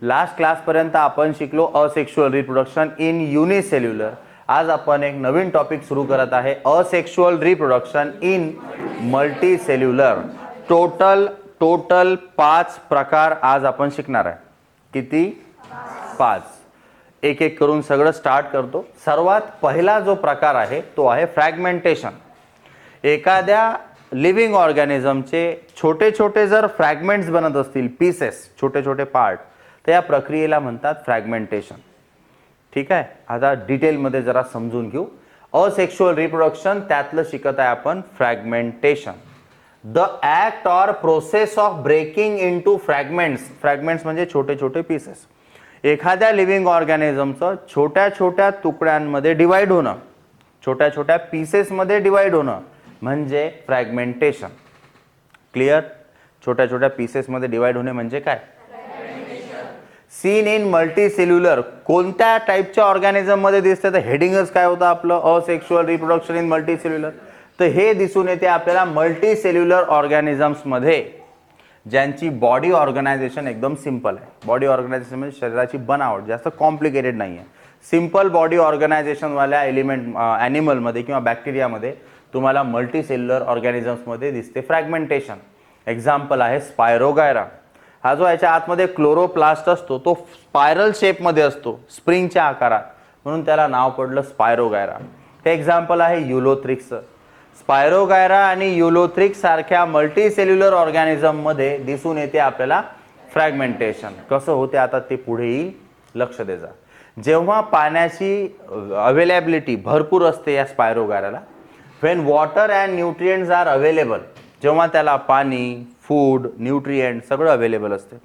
Last class पर्यंत आपण शिकलो असेक्शुअल रिप्रोडक्शन इन युनिसेल्युलर. आज आपण एक नवीन टॉपिक सुरू करत आहे, asexual reproduction in multicellular. Total 5 प्रकार आज आपण शिकणार आहे. किती? 5. एक एक करून सगळं स्टार्ट करतो. सर्वात पहिला जो प्रकार आहे तो आहे फ्रॅगमेंटेशन. एखाद्या लिव्हिंग ऑर्गॅनिझमचे छोटे छोटे जर फ्रॅगमेंट्स बनत असतील, पीसेस, छोटे छोटे पार्ट, तर या प्रक्रियेला म्हणतात फ्रॅगमेंटेशन. ठीक आहे, आता डिटेलमध्ये जरा समजून घेऊ. असेक्शुअल रिप्रोडक्शन त्यातलं शिकत आहे आपण fragmentation. The act or process of breaking into fragments. Fragments म्हणजे छोटे छोटे पीसेस. एखाद्या लिव्हिंग ऑर्गॅनिझमचं छोट्या छोट्या तुकड्यांमध्ये डिवाइड होणं, छोट्या छोट्या पीसेसमध्ये डिवाइड होणं म्हणजे फ्रॅगमेंटेशन. क्लिअर? छोट्या छोट्या पीसेसमध्ये डिवाइड होणे म्हणजे काय? Seen in multicellular. कोणत्या टाईपच्या ऑर्गॅनिझम मध्ये दिसते? तर हेडिंगच काय होतं आपलं? Asexual reproduction in multicellular. तर हे दिसून येते आपल्याला मल्टीसेल्युलर ऑर्गॅनिझम्स मध्ये, ज्यांची बॉडी ऑर्गनायझेशन एकदम सिंपल आहे. बॉडी ऑर्गनायझेशन म्हणजे शरीराची बनावट जास्त कॉम्प्लिकेटेड नाही आहे. सिंपल बॉडी ऑर्गनायझेशन वाल्या एलिमेंट ॲनिमलमध्ये किंवा बॅक्टेरियामध्ये तुम्हाला मल्टीसेल्युलर ऑर्गॅनिझम्समध्ये दिसते फ्रॅगमेंटेशन. एक्झाम्पल आहे स्पायरोगायरा. हा जो याच्या आतमध्ये क्लोरोप्लास्ट असतो तो स्पायरल शेपमध्ये असतो, स्प्रिंगच्या आकारात, म्हणून त्याला नाव पडलं स्पायरोगायरा. हे एक्झाम्पल आहे युलोथ्रिक्स. स्पायरोगायरा आणि युलोथ्रिक्स सारख्या मल्टीसेल्युलर ऑर्गॅनिझममध्ये दिसून येते आपल्याला फ्रॅगमेंटेशन. कसं होते आता ते पुढे येईल, लक्ष दे जा. जेव्हा पाण्याची अवेलेबिलिटी भरपूर असते या स्पायरोगायराला, when water and nutrients are available, जेव्हा त्याला पाणी, फूड, न्यूट्रिएंट सगळं अवेलेबल असते,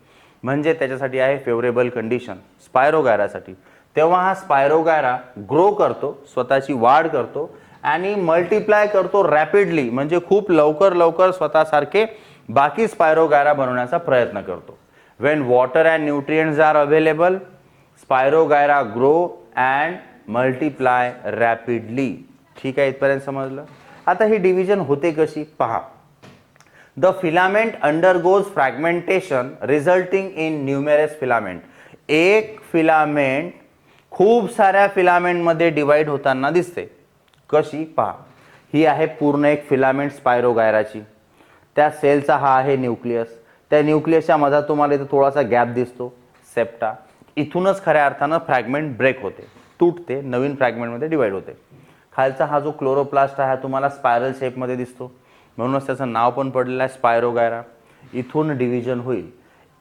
म्हणजे त्याच्यासाठी आहे फेवरेबल कंडिशन स्पायरोगायरासाठी, तेव्हा हा स्पायरोगायरा ग्रो करतो, स्वतःची वाढ करतो आणि मल्टिप्लाय करतो रॅपिडली, म्हणजे खूप लवकर स्वतःसारखे बाकी स्पायरोगायरा बनवण्याचा प्रयत्न करतो. When water and nutrients are available, spirogyra grow and multiply rapidly. ठीक आहे, इथपर्यंत समजलं? आता ही डिव्हिजन होते कशी पहा. The filament undergoes fragmentation resulting in numerous filament. एक फिलामेंट खूप साऱ्या फिलामेंटमध्ये डिवाइड होताना दिसते. कशी पहा. ही आहे पूर्ण एक फिलामेंट स्पायरोगायराची. त्या सेलचा हा आहे न्यूक्लियस. त्या न्यूक्लियसच्या मध्ये तुम्हाला इथे थोडासा गॅप दिसतो, सेप्टा. इथूनच खऱ्या अर्थानं फ्रॅगमेंट ब्रेक होते, तुटते, नवीन फ्रॅगमेंटमध्ये डिवाइड होते. खालचा हा जो क्लोरोप्लास्ट आहे तुम्हाला स्पायरल शेपमध्ये दिसतो, म्हणूनच त्याचं नाव पण पडलेलं आहे स्पायरोगायरा. इथून डिव्हिजन होईल.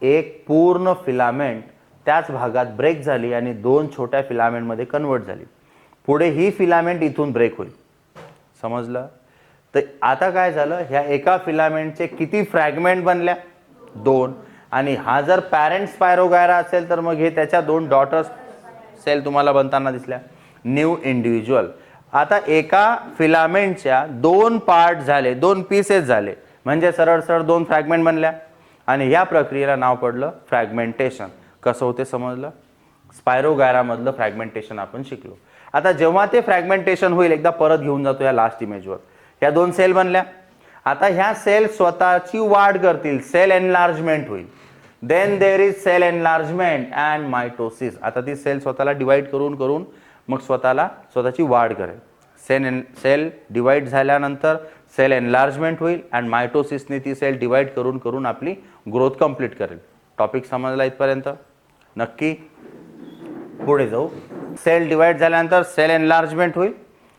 एक पूर्ण फिलामेंट त्याच भागात ब्रेक झाली आणि 2 छोट्या फिलामेंटमध्ये कन्वर्ट झाली. पुढे ही फिलामेंट इथून ब्रेक होईल. समजलं? तर आता काय झालं, ह्या एका फिलामेंटचे किती फ्रॅगमेंट बनल्या? 2. आणि हा जर पॅरेंट स्पायरोगायरा असेल तर मग हे त्याच्या 2 डॉटर सेल तुम्हाला बनताना दिसल्या, न्यू इंडिव्हिज्युअल. आता एका फिलामेंटच्या 2 पार्ट झाले, 2 पीसेस झाले, म्हणजे सरळ 2 फ्रॅगमेंट बनल्या आणि या प्रक्रियेला नाव पडलं फ्रॅगमेंटेशन. कसं होते समजलं? स्पायरोगायरामधलं फ्रॅगमेंटेशन आपण शिकलो. आता जेव्हा ते फ्रॅगमेंटेशन होईल, एकदा परत घेऊन जातो या लास्ट इमेजवर. ह्या 2 सेल बनल्या. आता ह्या सेल स्वतःची वाढ करतील, सेल एनलार्जमेंट होईल. Then there is cell enlargement and mitosis. आता ती सेल स्वतःला डिवाइड करून मग स्वतःची वाढ करेल. सेल डिवाइड झाल्यानंतर सेल एनलार्जमेंट होईल अँड मायटोसिसने ती सेल डिवाइड करून आपली ग्रोथ कंप्लीट करेल. टॉपिक समजला इथपर्यंत? नक्की? पुढे जाऊ. सेल डिवाइड झाल्यानंतर सेल एनलार्जमेंट होईल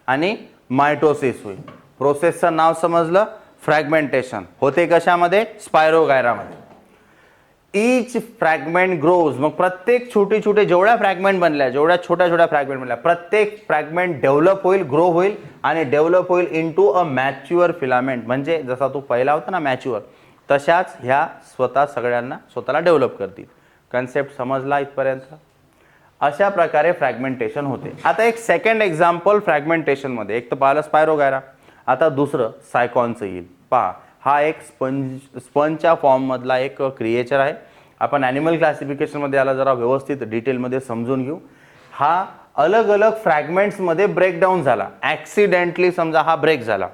आणि मायटोसिस होईल. प्रोसेसचं नाव समजलं? फ्रॅगमेंटेशन. होते कशामध्ये? स्पायरोगायरामध्ये. Each fragment grows. मग प्रत्येक छोटे जेवढ्या फ्रॅगमेंट बनल्या, जेवढ्या छोट्या फ्रॅगमेंट बनल्या, प्रत्येक फ्रॅगमेंट डेव्हलप होईल, ग्रो होईल आणि डेव्हलप होईल इनटू अ मॅच्युअर फिलामेंट. म्हणजे जसा तो पहिला होता ना मॅच्युअर, तशाच ह्या सगळ्यांना स्वतःला डेव्हलप करतील. कन्सेप्ट समजला इथपर्यंत? अशा प्रकारे फ्रॅगमेंटेशन होते. आता एक सेकंड एक्झाम्पल फ्रॅगमेंटेशनमध्ये, एक तर पाहिलं स्पायरोगायरा, आता दुसरं सायकॉनचं येईल. पहा, हा एक स्पंजच्या फॉर्ममधला एक क्रिएचर आहे. आपण ॲनिमल क्लासिफिकेशनमध्ये याला जरा व्यवस्थित डिटेलमध्ये समजून घेऊ. हा अलग फ्रॅगमेंट्समध्ये ब्रेकडाऊन झाला, ॲक्सिडेंटली समजा हा ब्रेक झाला.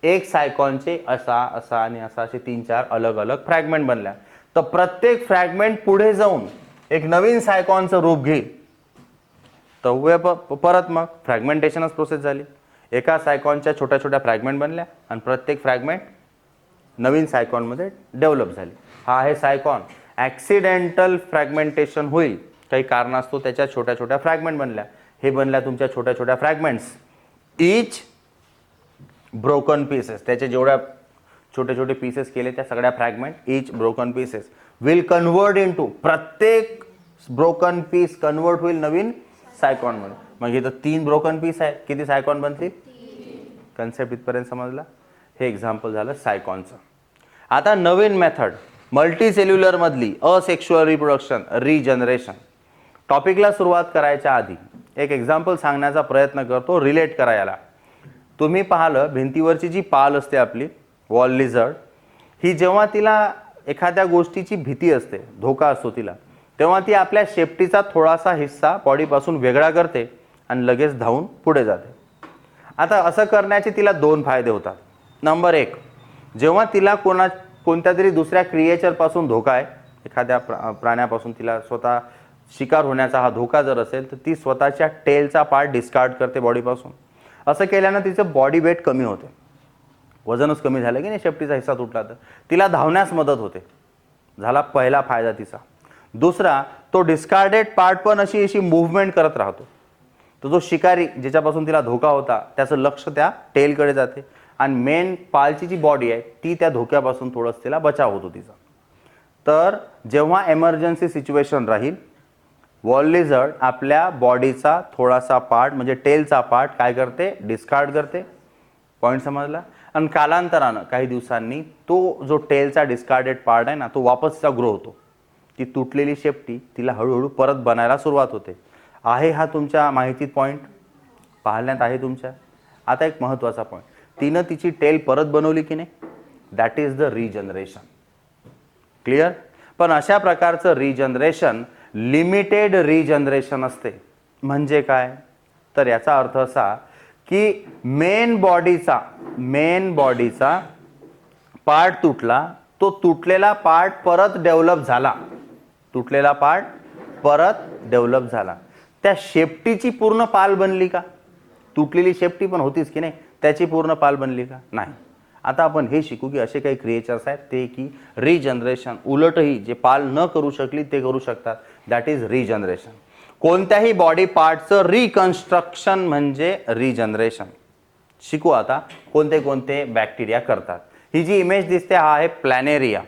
एक सायकॉनचे असा असा आणि असा असे 3-4 अलग अलग फ्रॅगमेंट बनल्या. तर प्रत्येक फ्रॅगमेंट पुढे जाऊन एक नवीन सायकॉनचं रूप घेईल. तर परत मग फ्रॅगमेंटेशनच प्रोसेस झाली. एका सायकॉनच्या छोट्या छोट्या फ्रॅगमेंट बनल्या आणि प्रत्येक फ्रॅगमेंट नवीन सायकॉनमध्ये डेव्हलप झाली. हा आहे सायकॉन. ॲक्सिडेंटल फ्रॅगमेंटेशन होईल, काही कारणास्तव त्याच्या छोट्या छोट्या फ्रॅगमेंट बनल्या. हे बनल्या तुमच्या छोट्या छोट्या फ्रॅगमेंट्स. इच ब्रोकन पीसेस, त्याचे जेवढ्या छोटे छोटे पीसेस केले त्या सगळ्या fragment, each broken pieces will convert into, प्रत्येक ब्रोकन पीस कन्वर्ट होईल नवीन सायकॉनमध्ये. मग इथं 3 ब्रोकन पीस आहेत, किती सायकॉन बनतील? कन्सेप्ट इथपर्यंत समजला? हे एक्झाम्पल झालं सायकॉनचं. आता नवीन मेथड मल्टीसेल्युलर मधली असेक्शुअल रिप्रोडक्शन, रिजनरेशन. टॉपिकला सुरुवात करायच्या आधी एक एक्झाम्पल सांगण्याचा प्रयत्न करतो, रिलेट करायला. तुम्ही पाहिलं भिंतीवरची जी पाल असते आपली वॉल लिझर्ड, ही जेव्हा तिला एखाद्या गोष्टीची भीती असते, धोका असतो तिला, तेव्हा ती आपल्या शेपटीचा थोडासा हिस्सा बॉडीपासून वेगळा करते आणि लगेच धावून पुढे जाते. आता असं करण्याचे तिला 2 फायदे होतात. नंबर 1, जेव्हा तिला कोणत्या तरी दुसऱ्या क्रिएचरपासून धोका आहे, एखाद्या प्राण्यापासून तिला स्वतः शिकार होण्याचा हा धोका जर असेल, तर ती स्वतःच्या टेलचा पार्ट डिस्कार्ड करते बॉडीपासून. असं केल्यानं तिचं बॉडी वेट कमी होते, वजनच कमी झालं की नाही, शेपटीचा हिस्सा तुटला तर तिला धावण्यास मदत होते. झाला पहिला फायदा तिचा. दुसरा, तो डिस्कार्डेड पार्ट पण अशी मूव्हमेंट करत राहतो. तर जो शिकारी ज्याच्यापासून तिला धोका होता त्याचं लक्ष त्या टेलकडे जाते आणि मेन पालची जी बॉडी आहे ती त्या धोक्यापासून थोडंसं तिला बचाव होतो तिचा. तर जेव्हा एमर्जन्सी सिच्युएशन राहील, वॉल लिझर्ड आपल्या बॉडीचा थोडासा पार्ट म्हणजे टेलचा पार्ट काय करते? डिस्कार्ड करते. पॉईंट समजला? आणि कालांतरानं काही दिवसांनी तो जो टेलचा डिस्कार्डेड पार्ट आहे ना, तो वापसचा ग्रो होतो. ती तुटलेली शेपटी तिला हळूहळू परत बनायला सुरुवात होते. आहे हा तुमच्या माहितीत पॉईंट? पाहण्यात आहे तुमच्या? आता एक महत्त्वाचा पॉईंट, तिनं तिची टेल परत बनवली की नाही, that is the regeneration. Clear? पण अशा प्रकारचं रिजनरेशन लिमिटेड रिजनरेशन असते. म्हणजे काय? तर याचा अर्थ असा की मेन बॉडीचा पार्ट तुटला, तो तुटलेला पार्ट परत डेव्हलप झाला. तुटलेला पार्ट परत डेव्हलप झाला. त्या शेपटीची पूर्ण पाल बनली का? तुटलेली शेपटी पण होतीच की नाही, त्याची पूर्ण पाल बनली का? नाही. आता आपण हे शिकू की असे काही क्रिएचर्स आहेत ते की रिजनरेशन उलटही जे पाल न करू शकली ते करू शकतात. That is regeneration. कोणत्याही बॉडी पार्टचं रिकन्स्ट्रक्शन म्हणजे रिजनरेशन. शिकू आता कोणते कोणते बॅक्टेरिया करतात. ही जी इमेज दिसते हा आहे प्लॅनेरिया,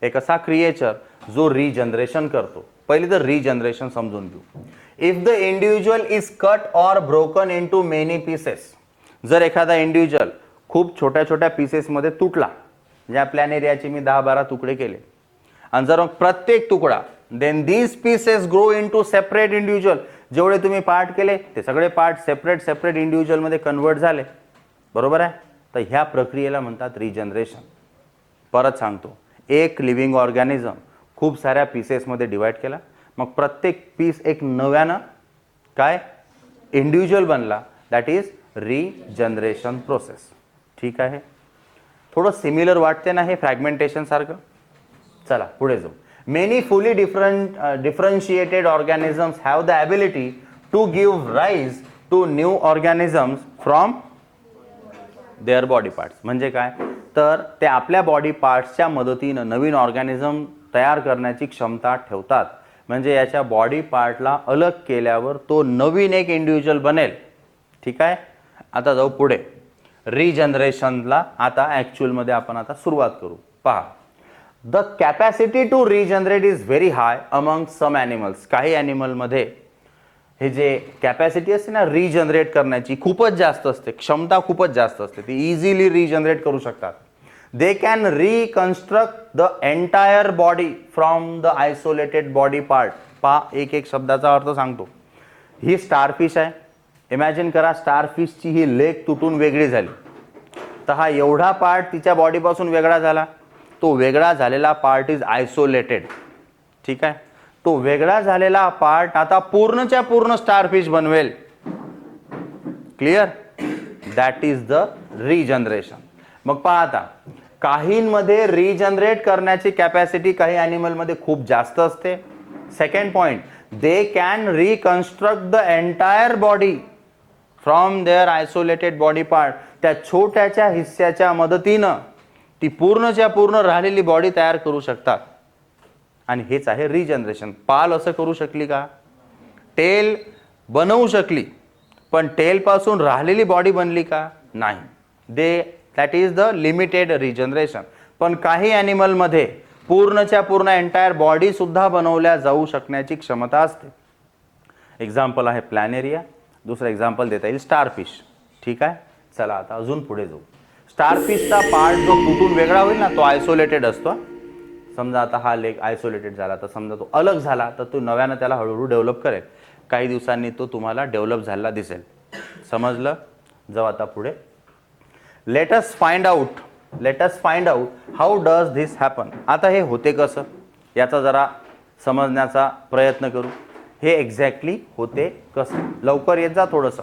एक असा क्रिएचर जो रिजनरेशन करतो. पहिले तर रिजनरेशन समजून घेऊ. If the individual is cut or broken into many pieces, जर एखादा इंडिव्हिज्युअल खूप छोट्या छोट्या पीसेसमध्ये तुटला, ज्या प्लॅनेरियाचे मी 10-12 तुकडे केले, आणि जर प्रत्येक तुकडा, then these pieces grow into separate individual, जेवढे तुम्ही पार्ट केले ते सगळे पार्ट सेपरेट इंडिव्हिज्युअलमध्ये कन्वर्ट झाले. बरोबर आहे? तर ह्या प्रक्रियेला म्हणतात रिजनरेशन. परत सांगतो, एक लिव्हिंग ऑर्गॅनिझम खूप साऱ्या पीसेसमध्ये डिवाइड केला, मग प्रत्येक पीस एक नव्यानं काय इंडिव्हिज्युअल बनला. That is regeneration process. ठीक आहे? थोडं सिमिलर वाटते ना हे फ्रॅगमेंटेशन सारखं? चला पुढे जाऊ. Many fully differentiated organisms have the ability to give rise to new organisms from their body parts. म्हणजे काय? तर ते आपल्या बॉडी पार्ट्सच्या मदतीनं नवीन ऑर्गॅनिझम तयार करण्याची क्षमता ठेवतात. म्हणजे याच्या बॉडी पार्टला अलग केल्यावर तो नवीन एक इंडिव्हिज्युअल बनेल. ठीक आहे? आता जाऊ पुढे रिजनरेशनला. आता ॲक्च्युअलमध्ये आपण आता सुरुवात करू. पहा, the capacity to regenerate is very high among some animals. काही ॲनिमलमध्ये हे जे कॅपॅसिटी असते ना रिजनरेट करण्याची खूपच जास्त असते, क्षमता खूपच जास्त असते, ती इझिली रिजनरेट करू शकतात. दे can reconstruct the entire body from the isolated body part. पहा, एक एक शब्दाचा अर्थ सांगतो. ही स्टारफिश आहे. इमॅजिन करा स्टारफिशची ही लेग तुटून वेगळी झाली, तर हा एवढा पार्ट तिच्या बॉडीपासून वेगळा झाला. तो वेगळा झालेला पार्ट इज आयसोलेटेड. ठीक आहे? तो वेगळा झालेला पार्ट आता पूर्णच्या पूर्ण स्टारफिश बनवेल. Clear? That is the regeneration. मग पहा आता, काहींमध्ये रिजनरेट करण्याची कॅपॅसिटी काही ॲनिमलमध्ये खूप जास्त असते. Second point, they can reconstruct the entire body from their isolated body part. त्या छोट्याच्या हिस्स्याच्या मदतीनं ती पूर्णच्या पूर्ण राहिलेली बॉडी तयार करू शकतात. आणि हेच आहे रिजनरेशन. पाल असं करू शकली का? टेल बनवू शकली, पण टेल पासून राहिलेली बॉडी बनली का? नाही. That is the limited regeneration. पण काही ॲनिमलमध्ये पूर्णच्या पूर्ण एंटायर बॉडी सुद्धा बनवल्या जाऊ शकण्याची क्षमता असते. एक्झाम्पल आहे प्लॅनेरिया. दुसरं एक्झाम्पल देता येईल स्टारफिश. ठीक आहे, चला आता अजून पुढे जाऊ. स्टारफिशचा पार्ट जो तुटून वेगळा होईल ना, तो आयसोलेटेड असतो. समजा आता हा लेग आयसोलेटेड झाला, तर समजा तो अलग झाला, तर तो नव्यानं त्याला हळूहळू डेव्हलप करेल. काही दिवसांनी तो तुम्हाला डेव्हलप झालेला दिसेल. समजलं? जाऊ आता पुढे. Let us find out how does this happen. आता हे होते कसं, याचा जरा समजण्याचा प्रयत्न करू. हे एक्झॅक्टली होते कसं. लवकर येत जा थोडंसं.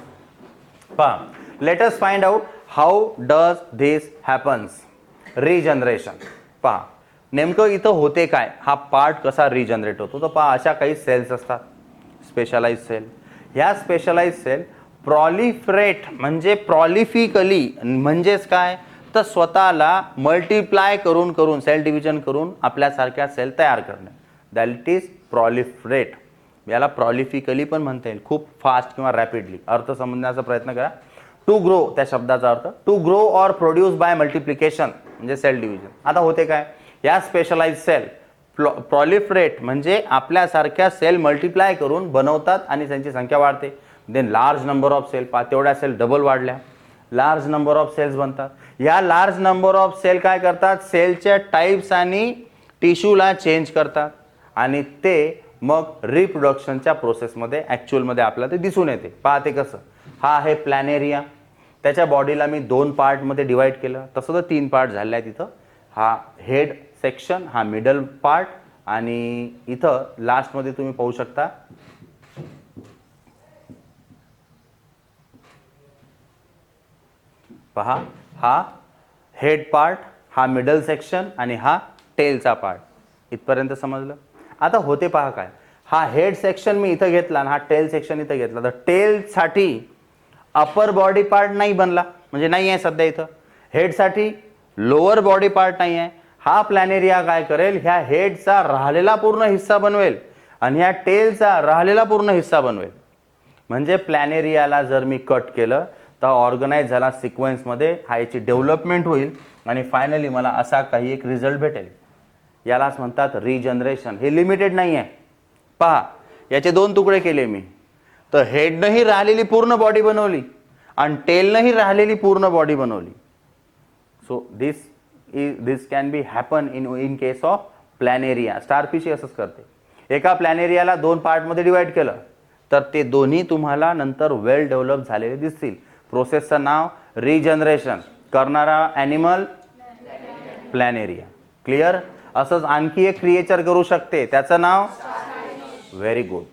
पहा, let us find out how does this happens. Regeneration. पहा नेमकं इथं होते काय, हा पार्ट कसा रिजनरेट होतो. तर पहा, अशा काही सेल्स असतात, स्पेशलाइज सेल. ह्या स्पेशलाइज सेल प्रॉलिफरेट म्हणजे प्रॉलिफिकली म्हणजेच काय, तर स्वतःला मल्टिप्लाय करून करून सेल डिव्हिजन करून आपल्यासारख्या सेल तयार करणे. That is proliferate. याला प्रॉलिफिकली पण म्हणता येईल. खूप फास्ट किंवा रॅपिडली. अर्थ समजण्याचा प्रयत्न करा. टू ग्रो, त्या शब्दाचा अर्थ to grow or produce by multiplication म्हणजे सेल डिव्हिजन. आता होते काय, या स्पेशलाइज सेल प्रॉलिफरेट म्हणजे आपल्यासारख्या सेल मल्टिप्लाय करून बनवतात आणि त्यांची संख्या वाढते. Then large number of cell, तेवढ्या सेल डबल वाढल्या, लार्ज नंबर ऑफ सेल्स बनतात. या लार्ज नंबर ऑफ सेल काय करतात, सेलच्या टाईप्स आणि टिश्यूला चेंज करतात आणि ते मग रिप्रोडक्शनच्या प्रोसेसमध्ये ॲक्च्युअलमध्ये आपल्याला ते दिसून येते. पहा ते कसं. हा आहे प्लॅनेरिया. त्याच्या बॉडीला मी 2 पार्टमध्ये डिवाइड केलं, तसं तर 3 पार्ट झाले आहेत तिथं. हा हेड सेक्शन, हा मिडल पार्ट आणि इथं लास्टमध्ये तुम्ही पाहू शकता पहा, हा हेड पार्ट, हा मिडल सेक्शन आणि हा टेलचा पार्ट. इथपर्यंत समजलं? आता होते पहा काय, हा हेड सेक्शन मी इथं घेतला आणि हा टेल सेक्शन इथं घेतला, तर टेलसाठी अपर बॉडी पार्ट नाही बनला, म्हणजे नाही आहे सध्या इथं. हेडसाठी लोअर बॉडी पार्ट नाही आहे. हा प्लॅनेरिया काय करेल, ह्या हेडचा राहिलेला पूर्ण हिस्सा बनवेल आणि ह्या टेलचा राहिलेला पूर्ण हिस्सा बनवेल. म्हणजे प्लॅनेरियाला जर मी कट केलं तर ऑर्गनाइज झाला सिक्वेन्समध्ये, हा याची डेव्हलपमेंट होईल आणि फायनली मला असा काही एक रिझल्ट भेटेल. यालाच म्हणतात रिजनरेशन. हे लिमिटेड नाही आहे. पहा, याचे 2 तुकडे केले मी, तर हेडनंही राहिलेली पूर्ण बॉडी बनवली आणि टेलनंही राहिलेली पूर्ण बॉडी बनवली. So this can be happen in case of planaria. Starfish असंच करते. एका प्लॅनेरियाला 2 पार्टमध्ये डिवाइड केलं तर ते दोन्ही तुम्हाला नंतर वेल डेव्हलप झालेले दिसतील. प्रोसेसचं नाव रिजनरेशन. करणारा ॲनिमल प्लॅनेरिया. क्लिअर? असंच आणखी एक क्रिएचर करू शकते, त्याचं नाव व्हेरी गुड.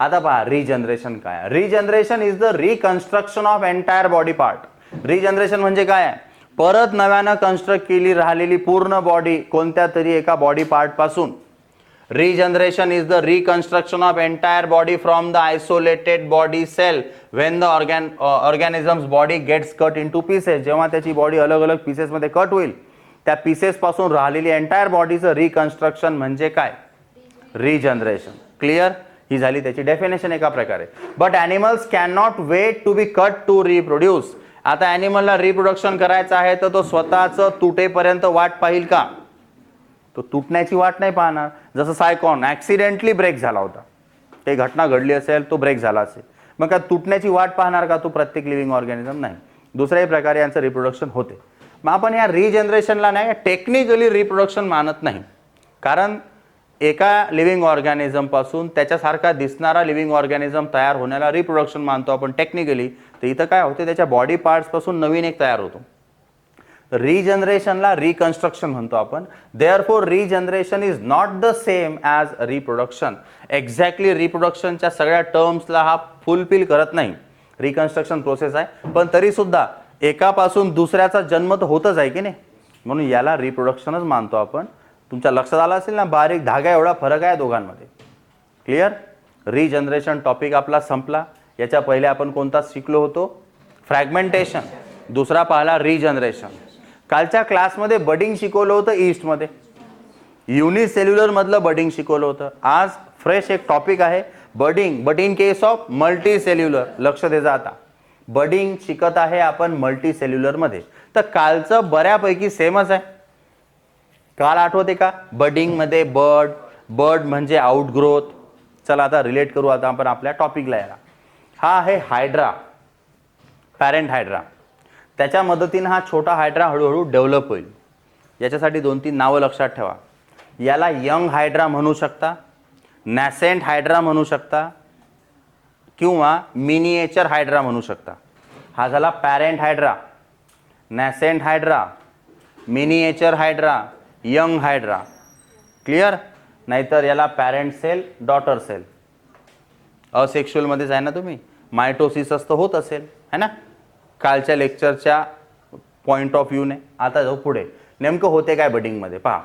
आता पहा रिजनरेशन काय. Regeneration is the reconstruction of entire body part. Regeneration म्हणजे काय, परत नव्यानं कन्स्ट्रक्ट केली राहिलेली पूर्ण बॉडी कोणत्या तरी एका बॉडी पार्ट पासून. Regeneration is the reconstruction of entire body from the isolated body cell when the organism's body gets cut into pieces. जेव्हा त्याची बॉडी अलग अलग पीसेस मध्ये कट होईल, त्या पीसेस पासून राहिलेली एंटायर बॉडीचं रिकन्स्ट्रक्शन म्हणजे काय, रिजनरेशन. क्लिअर? ही झाली त्याची डेफिनेशन एका प्रकारे. But animals can not wait to be cut to reproduce. आता ॲनिमलला रिप्रोडक्शन करायचं आहे तर तो स्वतःच तुटेपर्यंत वाट पाहिल का? तो तुटण्याची वाट नाही पाहणार. जसं सायकॉन ॲक्सिडेंटली ब्रेक झाला होता, काही घटना घडली असेल, तो ब्रेक झाला असेल, मग काय तुटण्याची वाट पाहणार का तो प्रत्येक लिव्हिंग ऑर्गॅनिझम? नाही. दुसऱ्याही प्रकारे यांचं रिप्रोडक्शन होते. मग आपण या रिजनरेशनला नाही टेक्निकली रिप्रोडक्शन मानत नाही, कारण एका लिव्हिंग ऑर्गॅनिझम पासून त्याच्यासारखा दिसणारा लिव्हिंग ऑर्गॅनिझम तयार होण्याला रिप्रोडक्शन मानतो आपण टेक्निकली. तर इथं काय होते, त्याच्या बॉडी पार्ट्स पासून नवीन एक तयार होतो. रिजनरेशनला रिकन्स्ट्रक्शन म्हणतो आपण. Therefore regeneration is not the same as reproduction. Exactly रिप्रोडक्शनच्या सगळ्या टर्म्सला हा फुलफिल करत नाही. रिकन्स्ट्रक्शन प्रोसेस आहे, पण तरी सुद्धा एकापासून दुसऱ्याचा जन्म तर होतच आहे की नाही, म्हणून याला रिप्रोडक्शनच मानतो आपण. तुमच्या लक्षात आलं असेल ना, बारीक धागा एवढा फरक आहे दोघांमध्ये. क्लिअर. रिजनरेशन टॉपिक आपला संपला. याच्या पहिले आपण कोणता शिकलो होतो? फ्रॅगमेंटेशन. दुसरा पाहिला रिजनरेशन. कालच्या क्लासमध्ये बडिंग शिकवलं होतं ईस्टमध्ये, युनिसेल्युलर मधलं बडिंग शिकवलं होतं. आज फ्रेश एक टॉपिक आहे budding, but in case of multi cellular. लक्ष द्यायचं आता, बडिंग शिकत आहे आपण मल्टी सेल्युलर मध्ये. तर कालचं बऱ्यापैकी सेमच आहे. काल आठवते का? बडिंग मध्ये बर्ड, बर्ड म्हणजे आउटग्रोथ. चला आता रिलेट करू आता आपण आपल्या टॉपिकला. याला हा आहे हायड्रा, पॅरेंट हायड्रा. त्याच्या मदतीने हा छोटा हायड्रा हळूहळू डेव्हलप होईल. याच्यासाठी 2-3 नावं लक्षात ठेवा. याला यंग हायड्रा म्हणू शकता, नॅसेंट हायड्रा म्हणू शकता, किंवा मिनिएचर हायड्रा म्हणू शकता. हा झाला parent hydra, nascent hydra, miniature hydra, young hydra. Clear. नाहीतर याला parent cell, daughter cell. Asexual मध्येच आहे ना तुम्ही, मायटोसिस असतं होत असेल है ना, कालच्या लेक्चरच्या पॉइंट ऑफ व्ह्यूने. आता जाऊ पुढे, नेमकं होते काय बडिंगमध्ये पहा.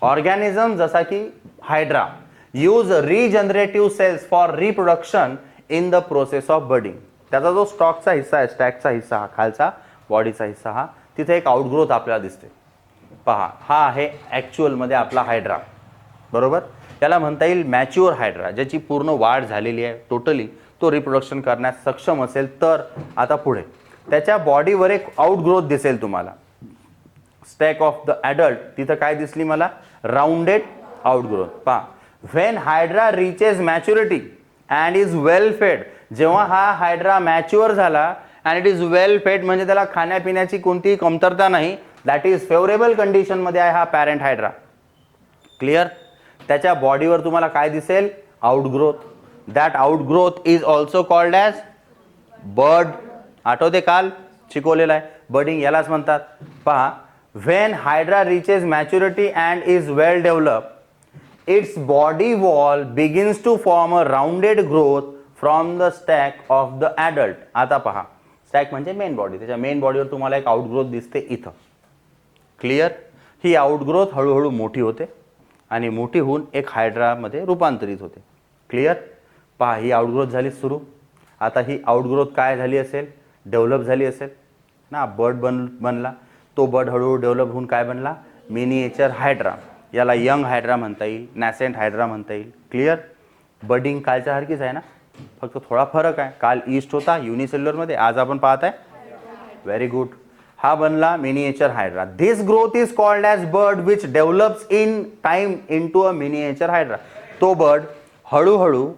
ऑर्गॅनिझम जसा की hydra use regenerative cells for reproduction in the process of budding. त्याचा जो स्टॉकचा हिस्सा आहे, स्टॅकचा हिस्सा, हा खालचा बॉडीचा हिस्सा, हा तिथे एक आउटग्रोथ आपल्याला दिसते. पहा, हा आहे ॲक्च्युअलमध्ये आपला हायड्रा. बरोबर. त्याला म्हणता येईल मॅच्युअर हायड्रा, ज्याची पूर्ण वाढ झालेली आहे टोटली. तो रिप्रोडक्शन करण्यास सक्षम असेल तर. आता पुढे त्याच्या बॉडीवर एक आउटग्रोथ दिसेल तुम्हाला, स्टॅक ऑफ द ॲडल्ट. तिथं काय दिसली मला? Rounded outgrowth. पहा, when hydra reaches maturity and is well fed. जेव्हा हा हायड्रा मॅच्युअर झाला and it is well fed, म्हणजे त्याला खाण्यापिण्याची कोणतीही कमतरता नाही, दॅट इज फेवरेबल कंडिशन मध्ये आहे हा पॅरेंट हायड्रा. क्लिअर. त्याच्या बॉडीवर तुम्हाला काय दिसेल? Outgrowth. That outgrowth is also called as bud. आठवते काल शिकवलेला आहे बडिंग यालाच म्हणतात. पहा, when hydra reaches maturity and is well develop, its body wall begins to form a rounded growth from the stack of the adult. आता पहा, stack म्हणजे मेन बॉडी. त्याच्या मेन बॉडीवर तुम्हाला एक आउटग्रोथ दिसते इथं. क्लिअर. ही आउटग्रोथ हळूहळू मोठी होते आणि मोठी होऊन एक हायड्रामध्ये रूपांतरित होते. क्लिअर. पहा, ही आउटग्रोथ झाली सुरू. आता ही आउटग्रोथ काय झाली असेल? डेव्हलप झाली असेल ना, बर्ड बनला. तो बर्ड हळूहळू डेव्हलप होऊन काय बनला? Miniature hydra. याला यंग हायड्रा म्हणता येईल, नॅसेंट हायड्रा म्हणता येईल. क्लिअर. बडिंग कालच्या सारखीच आहे ना, फक्त थोडा फरक आहे. काल ईस्ट होता युनिसेल्युलरमध्ये, आज आपण पाहत आहे. Very good. हा बनला miniature hydra. This growth is called as bird which develops in time into a miniature hydra. तो बर्ड हळूहळू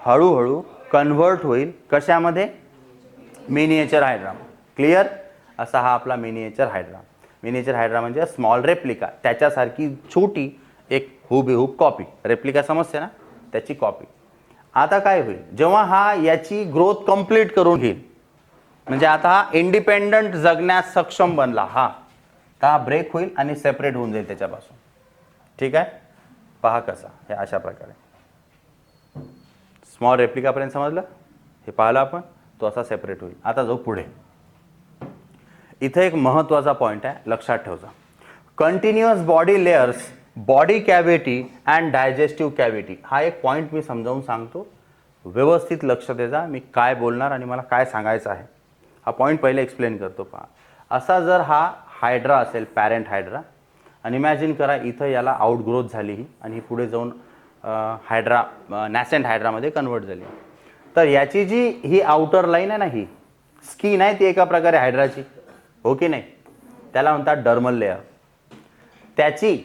हळूहळू कन्व्हर्ट होईल कशामध्ये? Miniature hydra. क्लिअर. असा हा आपला मिनिएचर हायड्रा. मिनिएचर हायड्रा म्हणजे स्मॉल रेप्लिका, त्याच्यासारखी छोटी एक हुबेहूब कॉपी. रेप्लिका समजते ना, त्याची कॉपी. आता काय होईल? जेव्हा हा याची ग्रोथ कंप्लीट करून घेईल, म्हणजे आता हा इंडिपेंडंट जगण्यास सक्षम बनला, हा ब्रेक होईल आणि सेपरेट होऊन जाईल त्याच्यापासून. ठीक आहे. पहा कसा, हे अशा प्रकारे स्मॉल रेप्लिकापर्यंत समजलं. हे पाहिलं आपण, तो असा सेपरेट होईल. आता जाऊ पुढे. इथे एक महत्त्वाचा पॉईंट आहे, लक्षात ठेवजा. Continuous body layers, body cavity and digestive cavity. हा एक पॉईंट मी समजावून सांगतो, व्यवस्थित लक्ष द्या मी काय बोलणार आणि मला काय सांगायचं आहे. हा पॉईंट पहिले एक्सप्लेन करतो. पहा, असा जर हा हायड्रा असेल, पॅरेंट हायड्रा, आणि इमॅजिन करा इथं याला आउटग्रोथ झाली ही, आणि ही पुढे जाऊन हायड्रा नॅसेंट हायड्रामध्ये कन्वर्ट झाली. तर याची जी ही आउटर लाईन आहे ना, ही स्किन आहे ती एका प्रकारे हायड्राची, हो की नाही? त्याला म्हणतात डर्मल लेअर. त्याची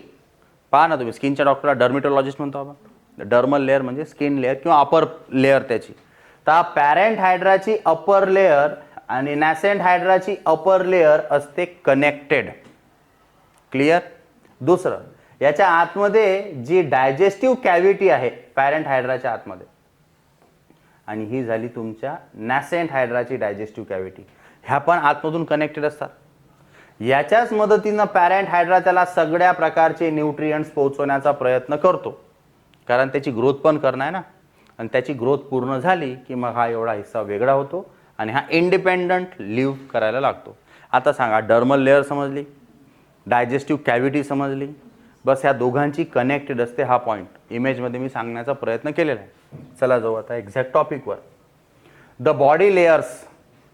पहा ना तुम्ही, स्किनच्या डॉक्टरला डर्मिटोलॉजिस्ट म्हणतो आपण. डर्मल लेअर म्हणजे स्किन लेअर किंवा अपर लेअर त्याची. तर पॅरेंट हायड्राची अपर लेअर आणि नॅसेंट हायड्राची अपर लेअर असते कनेक्टेड. क्लिअर. दुसरं, याच्या आतमध्ये जी डायजेस्टिव्ह कॅव्हिटी आहे पॅरेंट हायड्राच्या आतमध्ये, आणि ही झाली तुमच्या नॅसेंट हायड्राची डायजेस्टिव्ह कॅव्हिटी. ह्या पण आतमधून कनेक्टेड असतात. याच्याच मदतीनं पॅरेंट हायड्रा त्याला सगळ्या प्रकारचे न्यूट्रिएंट्स पोहोचवण्याचा प्रयत्न करतो, कारण त्याची ग्रोथ पण करणं आहे ना. आणि त्याची ग्रोथ पूर्ण झाली की मग हा एवढा हिस्सा वेगळा होतो आणि हा इंडिपेंडंट लिव्ह करायला लागतो. आता सांगा, डर्मल लेअर समजली, डायजेस्टिव्ह कॅव्हिटी समजली, बस ह्या दोघांची कनेक्टेड असते हा पॉईंट इमेजमध्ये मी सांगण्याचा प्रयत्न केलेला आहे. चला जाऊ आता एक्झॅक्ट टॉपिकवर. द बॉडी लेयर्स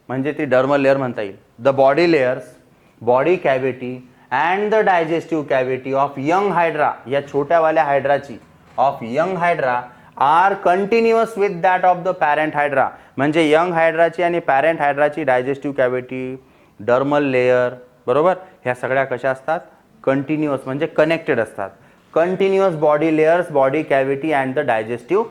म्हणजे ती डर्मल लेअर म्हणता येईल. The body layers, body cavity and the digestive cavity of young hydra, या छोट्यावाल्या हायड्राची, of young hydra are continuous with that of the parent hydra. म्हणजे यंग हायड्राची आणि पॅरेंट हायड्राची डायजेस्टिव्ह कॅव्हिटी, डर्मल लेअर, बरोबर, ह्या सगळ्या कशा असतात, कंटिन्युअस म्हणजे कनेक्टेड असतात. Continuous body layers, body cavity and the digestive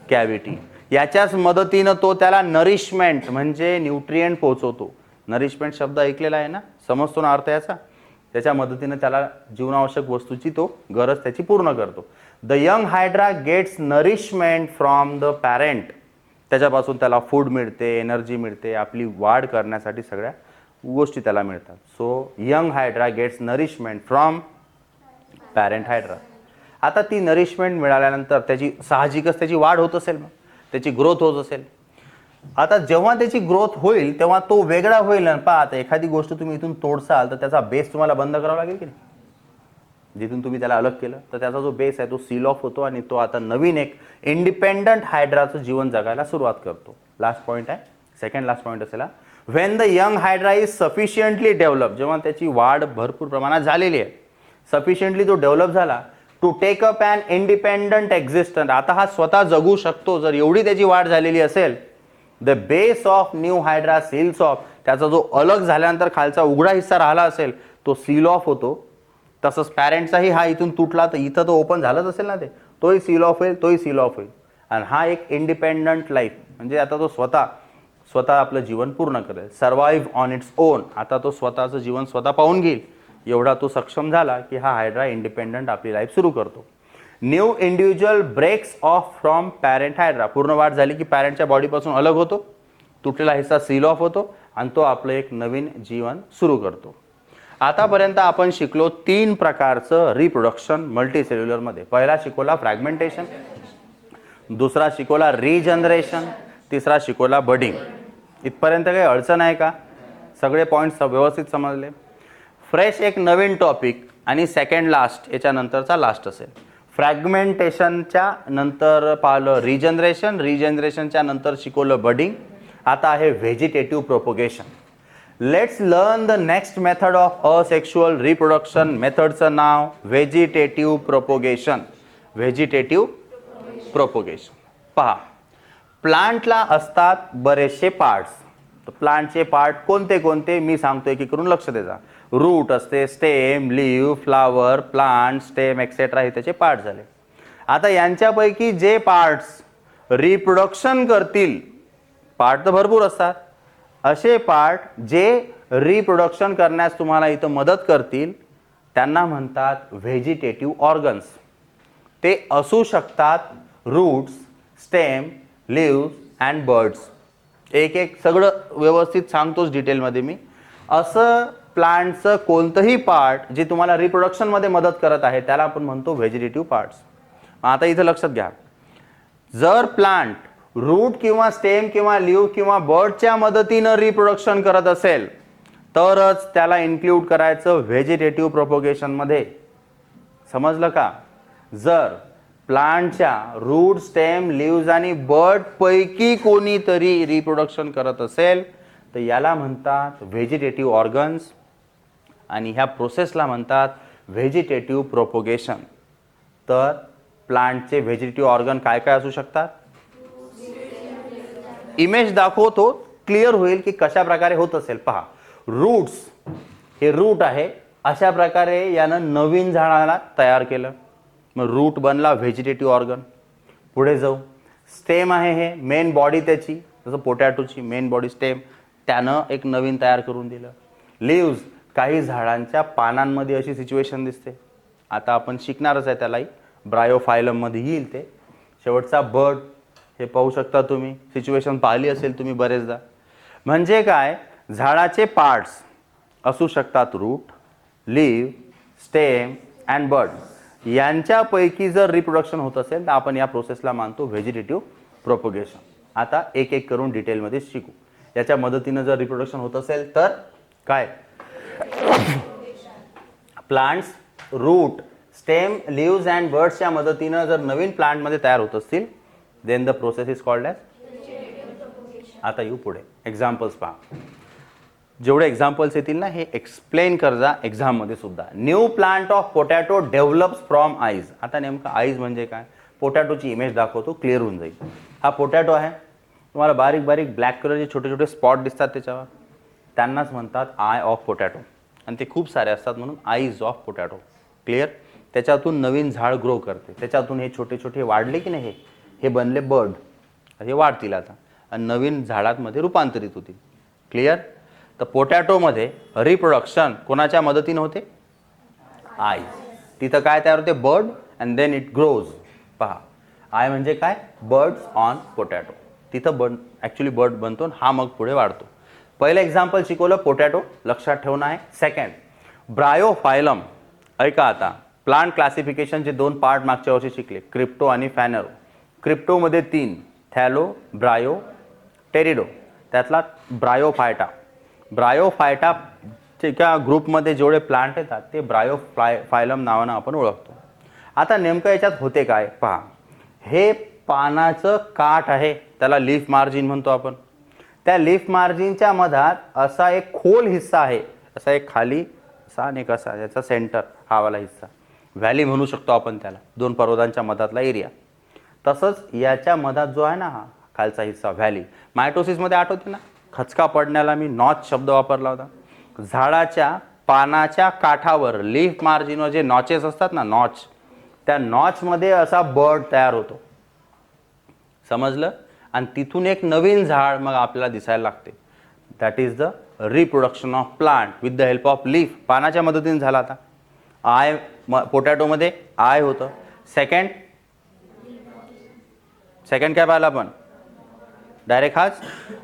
cavity, याच्याच मदतीनं तो त्याला नरिशमेंट म्हणजे न्यूट्रिएंट पोहोचवतो. नरिशमेंट शब्द ऐकलेला आहे ना, समजतो ना अर्थ याचा. त्याच्या मदतीनं त्याला जीवनावश्यक वस्तूची तो गरज त्याची पूर्ण करतो. The young hydra gets nourishment from the parent, त्याच्यापासून त्याला फूड मिळते, एनर्जी मिळते, आपली वाढ करण्यासाठी सगळ्या गोष्टी त्याला मिळतात. So young hydra gets nourishment from parent hydra. आता ती नरिशमेंट मिळाल्यानंतर त्याची साहजिकच त्याची वाढ होत असेल, मग त्याची ग्रोथ होत असेल. आता जेव्हा त्याची ग्रोथ होईल तेव्हा तो वेगळा होईल. पहा, आता एखादी गोष्ट तुम्ही इथून तोडसाल तर त्याचा बेस तुम्हाला बंद करावा लागेल की नाही. जिथून तुम्ही त्याला अलग केलं तर त्याचा जो बेस आहे तो सील ऑफ होतो आणि तो आता नवीन एक इंडिपेंडंट हायड्राचं जीवन जगायला सुरुवात करतो. लास्ट पॉईंट आहे, सेकंड लास्ट पॉईंट असेल. When the young hydra is sufficiently develop, जेव्हा त्याची वाढ भरपूर प्रमाणात झालेली आहे, सफिशियंटली तो डेव्हलप झाला to take up an independent existence, आता हा स्वतः जगू शकतो, जर एवढी त्याची वाढ झालेली असेल, the base of new hydra seals off, त्याचा जो अलग झाल्यानंतर खालचा उघडा हिस्सा राहिला असेल तो सील ऑफ होतो. तसंच पॅरेंटचाही हा इथून तुटला तर इथं तो ओपन झालंच असेल ना, ते तोही सील ऑफ होईल, तोही सील ऑफ होईल. आणि हा एक इंडिपेंडंट लाईफ म्हणजे आता तो स्वतः आपलं जीवन पूर्ण करेल. सर्वाइव्ह ऑन इट्स ओन, आता तो स्वतःचं जीवन स्वतः पाहून घेईल. एवढा तो सक्षम झाला की हा हायड्रा इंडिपेंडंट आपली लाईफ सुरू करतो. New individual breaks off from parent hydra, पूर्ण वाढ झाली की पॅरेंटच्या बॉडीपासून अलग होतो, तुटलेला हिस्सा सील ऑफ होतो आणि तो आपलं एक नवीन जीवन सुरू करतो. आतापर्यंत आपण शिकलो 3 प्रकारचं रिप्रोडक्शन मल्टीसेल्युलरमध्ये. पहिला शिकवला फ्रॅगमेंटेशन, दुसरा शिकवला रिजनरेशन, तिसरा शिकवला बडिंग. इथपर्यंत काही अडचण आहे का? सगळे पॉईंट्स व्यवस्थित समजले? फ्रेश एक नवीन टॉपिक आणि सेकंड लास्ट याच्यानंतरचा लास्ट असेल. फ्रॅगमेंटेशनच्या नंतर पाहिलं रिजनरेशन, रिजनरेशनच्या नंतर शिकवलं बडिंग. आता आहे vegetative propagation. Let's learn the next method of asexual reproduction. मेथडचं नाव व्हेजिटेटिव्ह प्रोपोगेशन. Vegetative propagation. पहा, प्लांटला असतात बरेचसे पार्ट्स. तर प्लांटचे पार्ट कोणते कोणते मी सांगतो, एक एक करून लक्ष द्या. रूट असते, stem, leave, flower, plant, stem etcetera, हे त्याचे पार्ट झाले. आता यांच्यापैकी जे पार्ट्स रिप्रोडक्शन करतील, पार्ट तर भरपूर असतात, असे पार्ट जे रिप्रोडक्शन करण्यास तुम्हाला इथं मदत करतील त्यांना म्हणतात व्हेजिटेटिव्ह ऑर्गन्स. ते असू शकतात roots, stem, leaves and buds. एक एक सगळं व्यवस्थित सांगतोच डिटेलमध्ये मी. असं प्लांटचं कोणतंही पार्ट जे तुम्हाला रिप्रोडक्शनमध्ये मदत करत आहे त्याला आपण म्हणतो व्हेजिटेटिव्ह पार्ट्स. आता इथं लक्षात घ्या, जर प्लांट रूट किंवा स्टेम किंवा लीव किंवा बर्डच्या मदतीनं रिप्रोडक्शन करत असेल तरच त्याला इन्क्लूड करायचं व्हेजिटेटिव्ह प्रोपोगेशनमध्ये. समजलं का? जर प्लांटच्या रूट, स्टेम, लीव्स आणि बर्ड पैकी कोणीतरी रिप्रोडक्शन करत असेल तर याला म्हणतात व्हेजिटेटिव्ह ऑर्गन्स आणि ह्या प्रोसेसला म्हणतात व्हेजिटेटिव्ह प्रोपोगेशन. तर प्लांटचे व्हेजिटेटिव्ह ऑर्गन काय काय असू शकतात? इमेज दाखवतो, क्लिअर होईल की कशा प्रकारे होत असेल. पहा, रूट्स, हे रूट आहे, अशा प्रकारे यानं नवीन झाडाला तयार केलं, मग रूट बनला व्हेजिटेटिव्ह ऑर्गन. पुढे जाऊ, स्टेम आहे, हे मेन बॉडी त्याची, जसं पोटॅटोची मेन बॉडी स्टेम, त्यानं एक नवीन तयार करून दिलं. लीव्स, काही झाडांच्या पानांमध्ये अशी सिच्युएशन दिसते, आता आपण शिकणारच आहे त्यालाही, ब्रायोफायलममध्ये येईल ते. शेवटचा बर्ड, हे पाहू शकता तुम्ही, सिच्युएशन पाहिली असेल तुम्ही बरेचदा. म्हणजे काय, झाडाचे पार्ट्स असू शकतात root, leaf, stem and bud. यांच्यापैकी जर रिप्रोडक्शन होत असेल तर आपण या प्रोसेसला मानतो व्हेजिटेटिव्ह प्रोपोगेशन. आता एक एक करून डिटेलमध्ये शिकू. याच्या मदतीनं जर रिप्रोडक्शन होत असेल तर काय, plants root stem leaves and बर्ड्सच्या मदतीनं जर नवीन प्लांटमध्ये तयार होत असतील then the process is called as. आता येऊ पुढे एक्झाम्पल्स पहा. जेवढे एक्झाम्पल्स येतील ना हे एक्सप्लेन कर जा एक्झाममध्ये सुद्धा. New plant of potato develops from eyes. आता नेमकं आईज म्हणजे काय? पोटॅटोची इमेज दाखवतो, क्लिअर होऊन जाईल. हा पोटॅटो आहे, तुम्हाला बारीक बारीक ब्लॅक कलरचे छोटे छोटे स्पॉट दिसतात त्याच्यावर, त्यांनाच म्हणतात आय ऑफ पोटॅटो. आणि ते खूप सारे असतात म्हणून आईज ऑफ पोटॅटो. क्लिअर? त्याच्यातून नवीन झाड ग्रो करते, त्याच्यातून हे छोटे छोटे वाढले की नाही हे बनले बर्ड, हे वाढतील आता आणि नवीन झाडांमध्ये रूपांतरित होतील. क्लिअर? तर पोटॅटोमध्ये रिप्रोडक्शन कोणाच्या मदतीने होते? आय. तिथं काय तयार होते? Bud and then it grows. पहा आय म्हणजे काय? Buds on potato. तिथं बर्ड ॲक्च्युली बर्ड बनतो, हा मग पुढे वाढतो. पहिलं एक्झाम्पल शिकवलं पोटॅटो, लक्षात ठेवणं आहे. Second bryophyllum. ऐका आता, प्लांट क्लासिफिकेशनचे 2 पार्ट मागच्या वर्षी शिकले, क्रिप्टो आणि फॅनरो. क्रिप्टोमध्ये 3, थॅलो, ब्रायो, टेरिडो. त्यातला ब्रायोफायटा. ब्रायोफायटाच्या ग्रुपमध्ये जेवढे प्लांट येतात ते ब्रायोफायलम नावानं आपण ओळखतो. आता नेमकं याच्यात होते काय पहा. हे पानाचं काठ आहे, त्याला लीफ मार्जिन म्हणतो आपण. त्या लीफ मार्जिनच्या मधात असा एक खोल हिस्सा आहे, असा एक खाली असा आणि एक असा, याचा सेंटर हा वाला हिस्सा, व्हॅली म्हणू शकतो आपण त्याला, 2 पर्वतांच्या मधातला एरिया. तसंच याच्या मधात जो आहे ना हा खालचा हिस्सा व्हॅली. मायटोसिसमध्ये आठवते ना, खचका पडण्याला मी नॉच शब्द वापरला होता. झाडाच्या पानाच्या काठावर लीफ मार्जिनवर जे नॉचेस असतात ना, नॉच, त्या नॉचमध्ये असा बर्ड तयार होतो. समजलं? आणि तिथून एक नवीन झाड मग आपल्याला दिसायला लागते. That is the reproduction of plant with the help of leaf. पानाच्या मदतीने झाला. आता आय पोटॅटोमध्ये आय होतं. सेकंड काय पाहिलं आपण? डायरेक्ट हाच,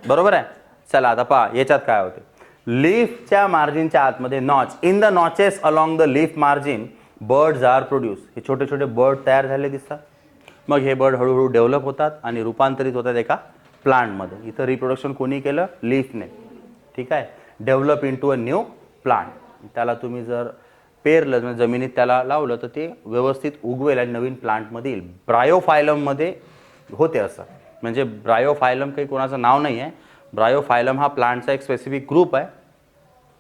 बरोबर आहे. चला आता पहा याच्यात काय होते. लीफच्या मार्जिनच्या आतमध्ये notch, in the notches along the leaf margin buds are produce. हे छोटे छोटे बर्ड तयार झाले दिसतात. मग हे बर्ड हळूहळू डेव्हलप होतात आणि रूपांतरित होतात एका प्लांटमध्ये. इथं रिप्रोडक्शन कोणी केलं? लीफने. ठीक आहे. Develop into a new plant. त्याला तुम्ही जर पेरलं म्हणजे जमिनीत त्याला लावलं तर ते व्यवस्थित उगवेल आणि नवीन प्लांटमध्ये येईल. ब्रायोफायलममध्ये होते असं. म्हणजे ब्रायोफायलम काही कोणाचं नाव नाही आहे. ब्रायोफायलम हा प्लांटचा एक स्पेसिफिक ग्रुप आहे.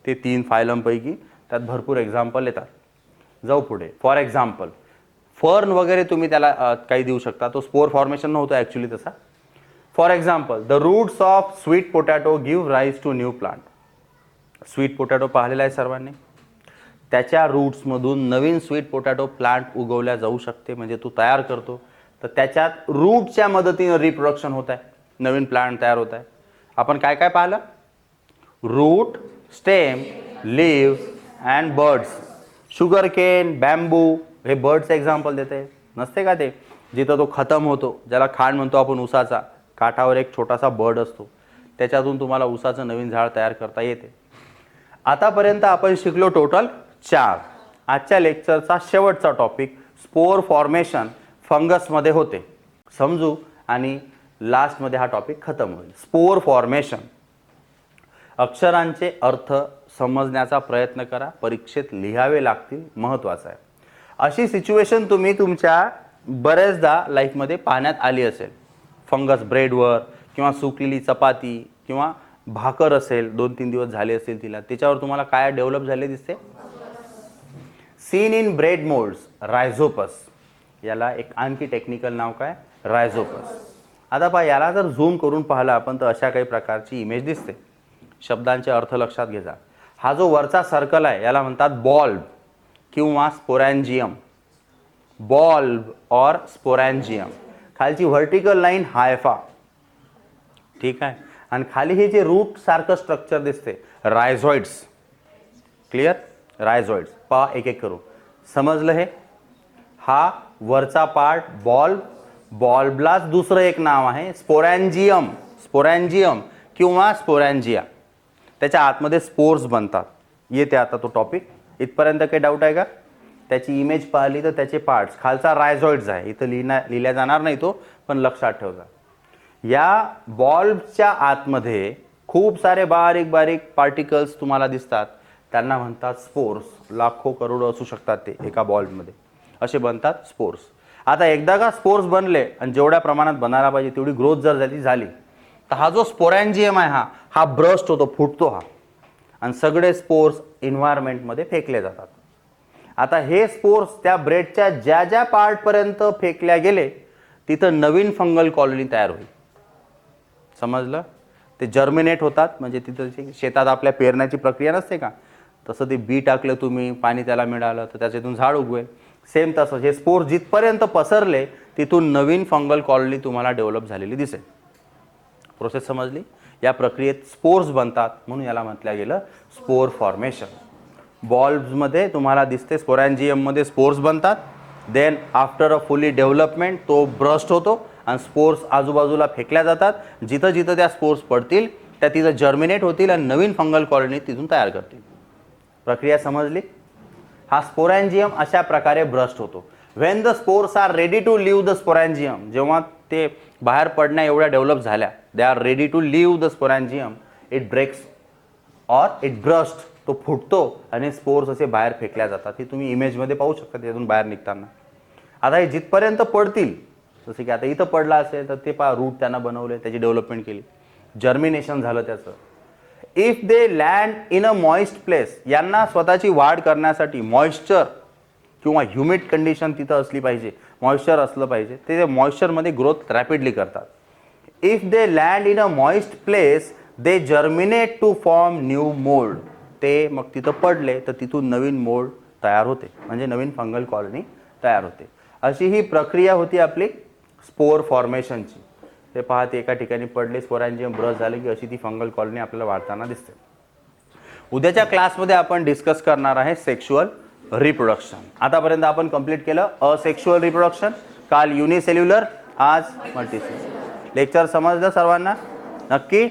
ते 3 फायलमपैकी, त्यात भरपूर एक्झाम्पल येतात. जाऊ पुढे. फॉर एक्झाम्पल फर्न वगैरे तुम्ही त्याला काही देऊ शकता. तो स्पोर फॉर्मेशन नव्हतं ॲक्च्युली तसा. For example the roots of sweet potato give rise to new plant. Sweet potato पाहिलेला आहे सर्वांनी. त्याच्या रूट्समधून नवीन स्वीट पोटॅटो प्लांट उगवल्या जाऊ शकते, म्हणजे तो तयार करतो. तर त्याच्यात रूटच्या मदतीने रिप्रोडक्शन होत आहे, नवीन प्लांट तयार होत आहे. आपण काय काय पाहिलं? Root, stem, leaves and buds. Sugar cane, bamboo हे बर्डचं एक्झाम्पल देते, नसते का ते? जिथं तो खतम होतो, ज्याला खांड म्हणतो आपण ऊसाचा, काठावर एक छोटासा बर्ड असतो, त्याच्यातून तुम्हाला ऊसाचं नवीन झाड तयार करता येते. आतापर्यंत आपण शिकलो टोटल 4. आजच्या लेक्चरचा शेवटचा टॉपिक स्पोर फॉर्मेशन फंगसमध्ये होते, समजू, आणि लास्टमध्ये हा टॉपिक खतम होईल. Spore formation. अक्षरांचे अर्थ समजण्याचा प्रयत्न करा, परीक्षेत लिहावे लागतील, महत्त्वाचं आहे. अशी सिच्युएशन तुम्ही तुमच्या बऱ्याचदा लाईफमध्ये पाहण्यात आली असेल. फंगस ब्रेडवर किंवा सुकलेली चपाती किंवा भाकर असेल, 2-3 दिवस झाले असतील तिला, त्याच्यावर तुम्हाला काय डेव्हलप झाले दिसते? Seen in bread moulds, Rhizopus. याला एक आणखी टेक्निकल नाव काय? रायझोपस. आता पहा, याला जर झूम करून पाहिलं आपण तर अशा काही प्रकारची इमेज दिसते. शब्दांचे अर्थ लक्षात घ्या. हा जो वरचा सर्कल आहे याला म्हणतात बॉल्ब किंवा स्पोरॅन्जियम. बॉल्ब और स्पोरॅन्जियम. खालची व्हर्टिकल लाईन हायफा. ठीक आहे. आणि खाली हे जे रूट सारखं स्ट्रक्चर दिसते, रायझॉइड्स. क्लिअर? रायझॉइड्स. पहा एक एक करू. समजलं हे? हा वरचा पार्ट बॉल्ब. बॉल्बलाच दुसरं एक नाव आहे स्पोरॅन्जियम. स्पोरॅन्जियम किंवा स्पोरॅन्जिया. त्याच्या आतमध्ये स्पोर्स बनतात. येते आता तो टॉपिक. इथपर्यंत काही डाऊट आहे का? त्याची इमेज पाहिली तर त्याचे पार्ट्स. खालचा रायझॉइड्स आहे, इथं लिहिल्या जाणार नाही तो, पण लक्षात ठेवजा. या बॉल्बच्या आतमध्ये खूप सारे बारीक बारीक पार्टिकल्स तुम्हाला दिसतात. त्यांना म्हणतात स्पोर्स. लाखो करोडो असू शकतात ते एका बॉलमध्ये, असे बनतात स्पोर्स. आता एकदा का स्पोर्स बनले आणि जेवढ्या प्रमाणात बनायला पाहिजे तेवढी ग्रोथ जर झाली तर हा जो स्पोरॅन्जियम आहे हा ब्रस्ट होतो, फुटतो हा, आणि सगळे स्पोर्स एन्व्हायरमेंटमध्ये फेकले जातात. आता हे स्पोर्स त्या ब्रेडच्या ज्या ज्या पार्टपर्यंत फेकल्या गेले तिथं नवीन फंगल कॉलनी तयार होईल. समजलं? ते जर्मिनेट होतात, म्हणजे तिथं शेतात आपल्या पेरण्याची प्रक्रिया नसते का, तसं ते बी टाकलं तुम्ही, पाणी त्याला मिळालं तर त्याच्यातून झाड उगवेल. सेम तसं हे स्पोर्स जिथपर्यंत पसरले तिथून नवीन फंगल कॉलनी तुम्हाला डेव्हलप झालेली दिसेल. प्रोसेस समजली? या प्रक्रियेत स्पोर्स बनतात, म्हणून याला म्हटलं गेलं स्पोर फॉर्मेशन. बॉल्ब्समध्ये तुम्हाला दिसते स्पोरॅन्जियममध्ये स्पोर्स बनतात. Then after a fully development तो ब्रस्ट होतो आणि स्पोर्स आजूबाजूला फेकल्या जातात. जिथं जिथं त्या स्पोर्स पडतील त्या तिथं जर्मिनेट होतील आणि नवीन फंगल कॉलनी तिथून तयार करतील. प्रक्रिया समजली? हा स्पोरॅन्जियम अशा प्रकारे ब्रस्ट होतो. When the spores are ready to leave the sporangium, जेव्हा ते बाहेर पडण्या एवढ्या डेव्हलप झाल्या, they are ready to leave the sporangium, it breaks or it burst, तो फुटतो आणि स्पोर्स असे बाहेर फेकल्या जातात. हे तुम्ही इमेजमध्ये पाहू शकता त्यातून बाहेर निघताना. आता हे जिथपर्यंत पडतील, जसं की आता इथं पडला असेल तर ते पहा रूट त्यांना बनवले, त्याची डेव्हलपमेंट केली, जर्मिनेशन झालं त्याचं. If they land in a moist place, यांना स्वतःची वाढ करण्यासाठी मॉइश्चर किंवा ह्युमिड कंडिशन तिथं असली पाहिजे, मॉइश्चर असलं पाहिजे, ते मॉइश्चरमध्ये ग्रोथ रॅपिडली करतात. If they land in a moist place they germinate to form new mould, ते मग तिथं पडले तर तिथून नवीन मोल्ड तयार होते, म्हणजे नवीन फंगल कॉलनी तयार होते. अशी ही प्रक्रिया होती आपली स्पोर फॉर्मेशनची. ते पहा, ते एका ठिकाणी पडले, स्पोरॅन्जियम ब्रश झाले की अशी ती फंगल कॉलनी आपल्याला वाढताना दिसते. उद्याच्या क्लासमध्ये आपण डिस्कस करणार आहे सेक्शुअल रिप्रोडक्शन. आतापर्यंत आपण कंप्लीट केलं असेक्शुअल रिप्रोडक्शन, काल युनिसेल्युलर, आज मल्टीसेल्युलर. लेक्चर समजलं सर्वांना? नक्की